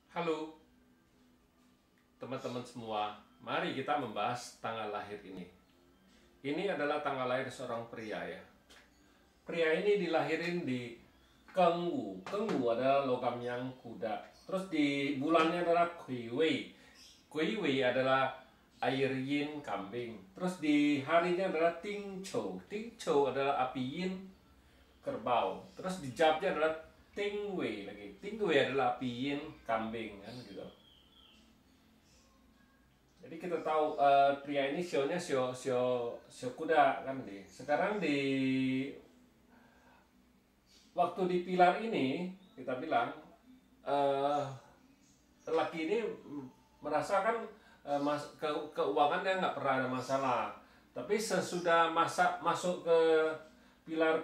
Halo teman-teman semua, mari kita membahas tanggal lahir ini. Ini adalah tanggal lahir seorang pria ya. Pria ini dilahirin di Kengwu. Kengwu adalah logam yang kuda. Terus di bulannya adalah Kuiwei. Kuiwei adalah air yin kambing. Terus di harinya adalah Tingchou. Tingchou adalah api yin kerbau. Terus di jamnya adalah Tingwei lagi. Tingwei adalah api yin kambing kan gitu. Jadi kita tahu pria ini sionya sio kuda kan di. Sekarang di waktu di pilar ini kita bilang lelaki ini merasakan keuangannya nggak pernah ada masalah. Tapi sesudah masuk ke pilar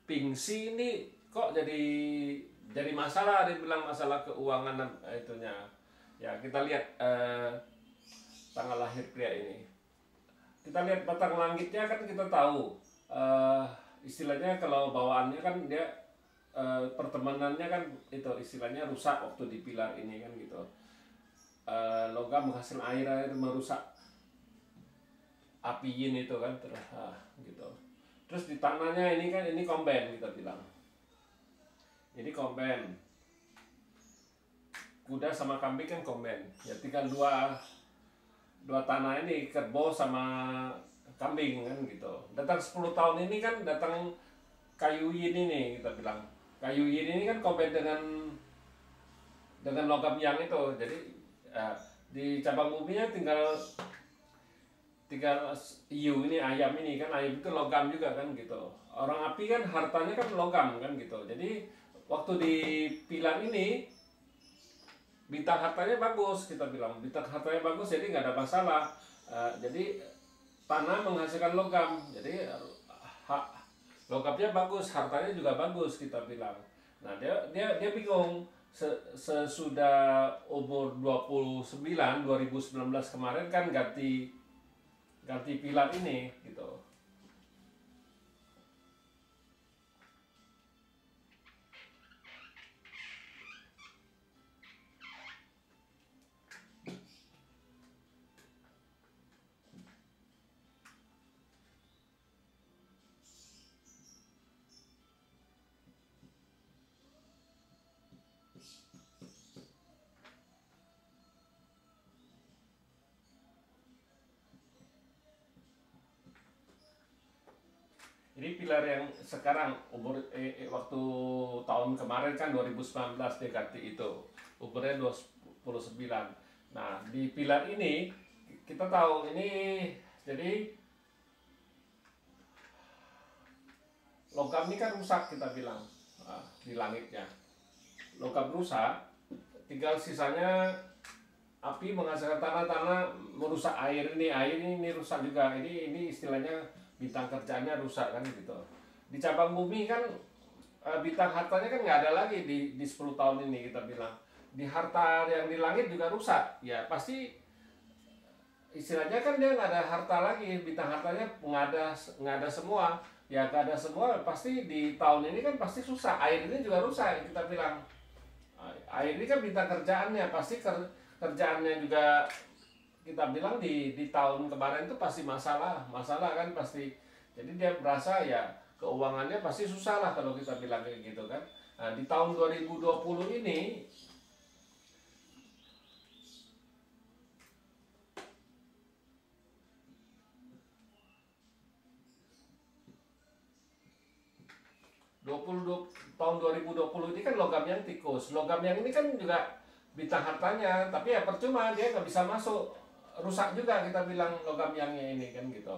Pingsi ini kok jadi masalah, dia bilang masalah keuangan itunya. Ya kita lihat tanggal lahir pria ini. Kita lihat batang langitnya kan kita tahu istilahnya kalau bawaannya kan dia pertemanannya kan itu istilahnya rusak waktu di pilar ini kan gitu. Logam menghasil air itu merusak api yin itu kan terus gitu. Terus di tanahnya ini kan ini komben kita bilang. Ini komben. Kuda sama kambing kan komben. Ya tinggal dua tanah ini kerbau sama kambing kan gitu. Datang 10 tahun ini kan datang kayu yin ini kita bilang. Kayu yin ini kan komben dengan logam yang itu. Jadi di cabang buminya tinggal hiu ini ayam ini kan, ayam itu logam juga kan gitu. Orang api kan hartanya kan logam kan gitu. Jadi waktu di pilar ini bintang hartanya bagus kita bilang, bintang hartanya bagus jadi nggak ada masalah. Jadi tanah menghasilkan logam, jadi logamnya bagus, hartanya juga bagus kita bilang. Nah dia bingung sesudah umur 2019 kemarin kan ganti pilar ini gitu. Ini pilar yang sekarang umur waktu tahun kemarin kan 2019 dia ganti itu umurnya 29. Nah di pilar ini kita tahu ini jadi logam ini kan rusak kita bilang di langitnya. Logam rusak, tinggal sisanya api menghasilkan tanah merusak air ini rusak juga. Ini istilahnya bintang kerjanya rusak kan gitu. Di cabang bumi kan bintang hartanya kan nggak ada lagi di 10 tahun ini kita bilang. Di harta yang di langit juga rusak. Ya pasti istilahnya kan dia nggak ada harta lagi, bintang hartanya nggak ada semua. Ya nggak ada semua pasti di tahun ini kan pasti susah. Air ini juga rusak kita bilang. Air ini kan bintang kerjaannya, pasti kerjaannya juga kita bilang di tahun kemarin itu pasti masalah kan pasti. Jadi dia merasa ya keuangannya pasti susah lah kalau kita bilang kayak gitu kan. Nah di tahun 2020 ini 2020 ini kan logam yang tikus. Logam yang ini kan juga bintang hartanya, tapi ya percuma dia nggak bisa masuk, rusak juga kita bilang logam yangnya ini kan gitu.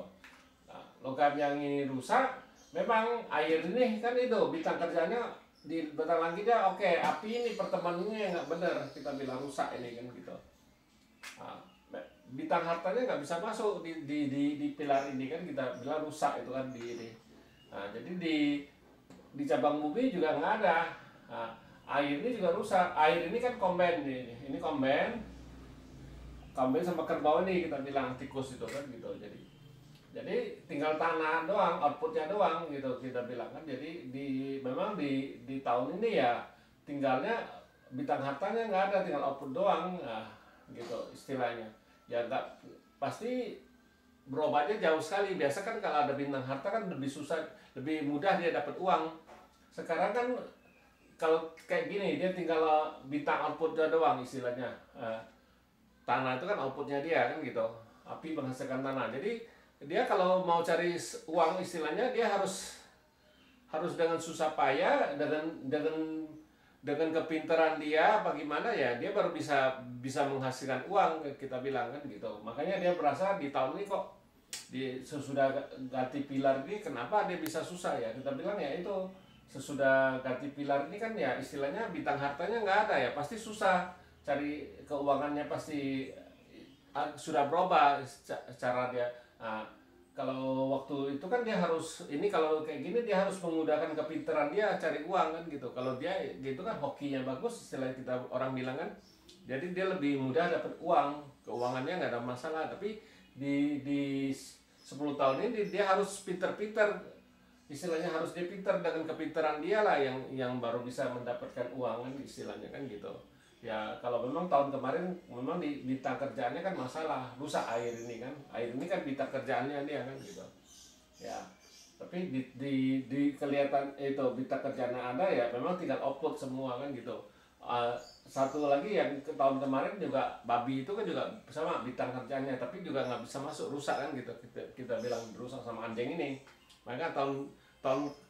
Nah, logam yang ini rusak, memang air ini kan itu bintang kerjanya di batang langitnya oke, api ini pertemanannya nggak benar kita bilang rusak ini kan gitu. Nah, bintang hartanya nggak bisa masuk di pilar ini kan kita bilang rusak itu kan di ini. Nah, jadi di cabang bumi juga nggak ada. Nah, air ini juga rusak. Air ini kan komben ini komben sama kerbau ini kita bilang tikus itu kan gitu. Jadi tinggal tanah doang, outputnya doang gitu kita bilang kan. Jadi memang di tahun ini ya tinggalnya bintang hartanya nggak ada, tinggal output doang, nah, gitu istilahnya. Ya nggak, pasti berubahnya jauh sekali. Biasa kan kalau ada bintang harta kan lebih susah, lebih mudah dia dapat uang. Sekarang kan kalau kayak gini dia tinggal bintang outputnya doang istilahnya. Tanah itu kan outputnya dia kan gitu. Api menghasilkan tanah. Jadi dia kalau mau cari uang istilahnya dia harus dengan susah payah, dengan kepintaran dia bagaimana ya dia baru bisa menghasilkan uang, kita bilang kan gitu. Makanya dia merasa di tahun ini kok sesudah ganti pilar ini kenapa dia bisa susah ya, kita bilang ya itu sesudah ganti pilar ini kan ya istilahnya bintang hartanya nggak ada ya, pasti susah cari keuangannya, pasti sudah berubah cara dia. Nah, kalau waktu itu kan dia harus ini, kalau kayak gini dia harus menggunakan kepintaran dia cari uang kan gitu. Kalau dia gitu kan hokinya bagus istilah kita orang bilang kan, jadi dia lebih mudah dapat uang, keuangannya nggak ada masalah. Tapi di 10 tahun ini dia harus pinter-pinter, istilahnya harus dia pinter, dengan kepintaran dia lah yang baru bisa mendapatkan uang kan istilahnya kan gitu. Ya kalau memang tahun kemarin memang di bintang kerjaannya kan masalah, rusak air ini kan bintang kerjaannya dia kan gitu ya. Tapi di kelihatan itu bintang kerjaannya ada ya, memang tinggal output semua kan gitu. Satu lagi yang tahun kemarin juga babi itu kan juga sama bintang kerjaannya, tapi juga nggak bisa masuk, rusak kan gitu, kita bilang rusak sama anjing ini. Maka tahun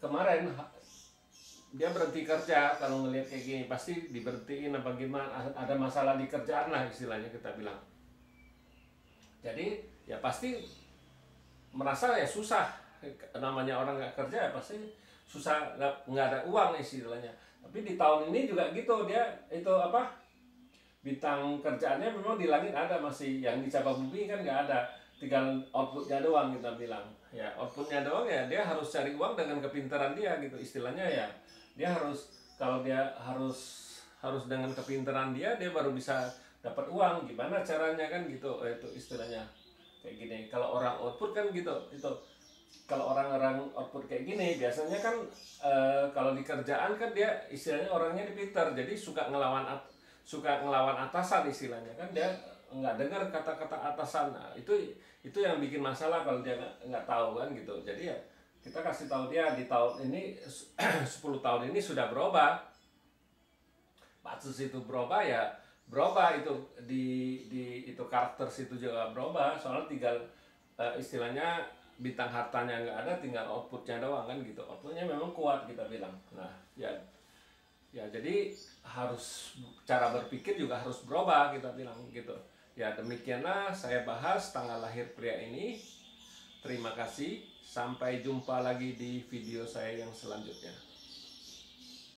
kemarin dia berhenti kerja. Kalau ngelihat kayak gini pasti diberhentiin apa gimana, ada masalah di kerjaan lah istilahnya kita bilang. Jadi ya pasti merasa ya susah, namanya orang nggak kerja ya pasti susah, nggak ada uang istilahnya. Tapi di tahun ini juga gitu, dia itu apa, bintang kerjaannya memang di langit ada, masih yang di cabang bumi kan nggak ada, tinggal outputnya doang kita bilang ya. Outputnya doang ya, dia harus cari uang dengan kepintaran dia gitu istilahnya ya. Dia harus, kalau dia harus dengan kepintaran dia baru bisa dapat uang. Gimana caranya kan gitu, itu istilahnya kayak gini. Kalau orang output kan gitu, itu kalau orang-orang output kayak gini biasanya kan kalau di kerjaan kan dia istilahnya orangnya dipintar, jadi suka ngelawan atasan istilahnya kan, dia nggak dengar kata-kata atasan. Nah, itu yang bikin masalah kalau dia nggak tahu kan gitu. Jadi ya kita kasih tahu dia di tahun ini 10 tahun ini sudah berubah. Patsus itu berubah ya, berubah itu di itu karakter situ juga berubah. Soalnya tinggal istilahnya bintang hartanya nggak ada, tinggal outputnya doang kan gitu. Outputnya memang kuat kita bilang. Nah ya jadi harus cara berpikir juga harus berubah kita bilang gitu. Ya demikianlah saya bahas tanggal lahir pria ini. Terima kasih. Sampai jumpa lagi di video saya yang selanjutnya.